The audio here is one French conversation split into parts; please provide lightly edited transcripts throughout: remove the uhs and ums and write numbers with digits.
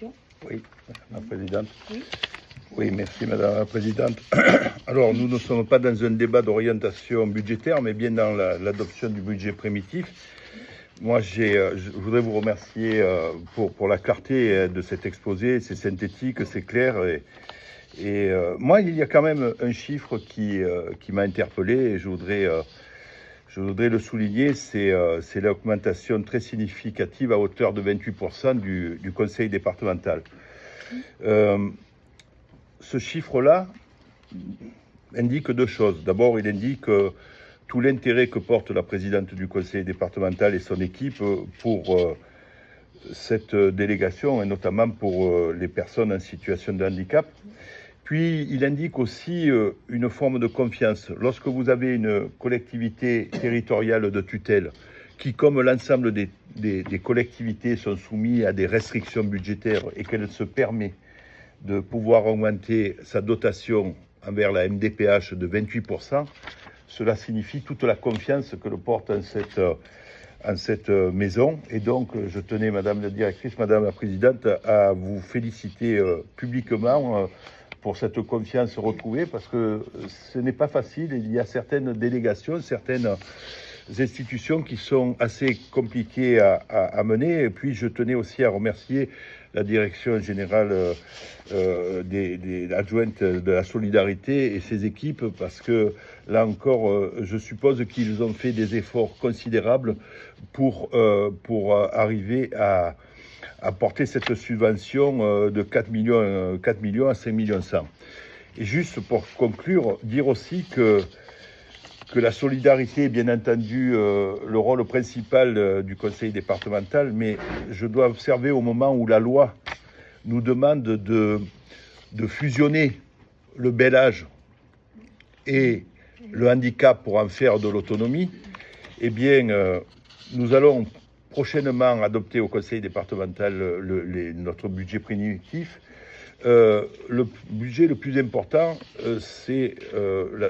Oui, Madame la Présidente. Oui. Oui, merci Madame la Présidente. Alors, nous ne sommes pas dans un débat d'orientation budgétaire, mais bien dans l'adoption du budget primitif. Moi, je voudrais vous remercier pour la clarté de cet exposé. C'est synthétique, c'est clair. Et moi, il y a quand même un chiffre qui m'a interpellé et je voudrais le souligner, c'est l'augmentation très significative à hauteur de 28% du conseil départemental. Ce chiffre-là indique deux choses. D'abord, il indique tout l'intérêt que porte la présidente du conseil départemental et son équipe pour cette délégation, et notamment pour les personnes en situation de handicap. Puis, il indique aussi une forme de confiance. Lorsque vous avez une collectivité territoriale de tutelle qui, comme l'ensemble des collectivités, sont soumises à des restrictions budgétaires et qu'elle se permet de pouvoir augmenter sa dotation envers la MDPH de 28%, cela signifie toute la confiance que le porte en cette maison. Et donc, je tenais, Madame la directrice, Madame la Présidente, à vous féliciter publiquement pour cette confiance retrouvée, parce que ce n'est pas facile. Il y a certaines délégations, certaines institutions qui sont assez compliquées à mener. Et puis, je tenais aussi à remercier la direction générale des adjointes de la solidarité et ses équipes, parce que là encore, je suppose qu'ils ont fait des efforts considérables pour arriver à porter cette subvention de 4 millions à 5 millions 100. Et juste pour conclure, dire aussi que la solidarité est bien entendu le rôle principal du conseil départemental, mais je dois observer au moment où la loi nous demande de fusionner le bel âge et le handicap pour en faire de l'autonomie, eh bien, nous allons prochainement adopter au conseil départemental notre budget primitif. Le budget le plus important, c'est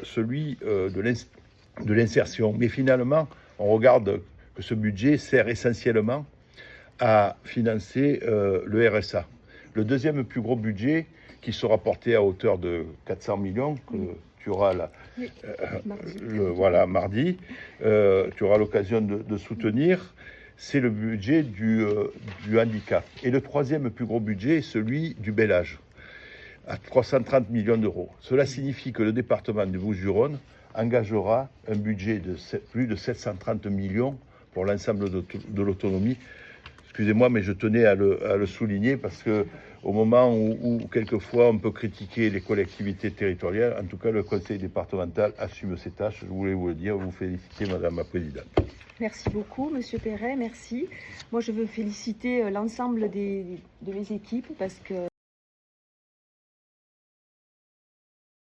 celui de l'insertion. Mais finalement, on regarde que ce budget sert essentiellement à financer le RSA. Le deuxième plus gros budget, qui sera porté à hauteur de 400 millions, que tu auras mardi, tu auras l'occasion de soutenir, c'est le budget du handicap. Et le troisième plus gros budget est celui du bel âge, à 330 millions d'euros. Cela signifie que le département de Vosges-du-Rhône engagera un budget de plus de 730 millions pour l'ensemble de l'autonomie. Excusez-moi, mais je tenais à le souligner, parce que au moment où quelquefois on peut critiquer les collectivités territoriales, en tout cas le conseil départemental assume ses tâches. Je voulais vous le dire, vous féliciter, Madame la Présidente. Merci beaucoup, Monsieur Perret, merci. Moi, je veux féliciter l'ensemble de mes équipes, parce que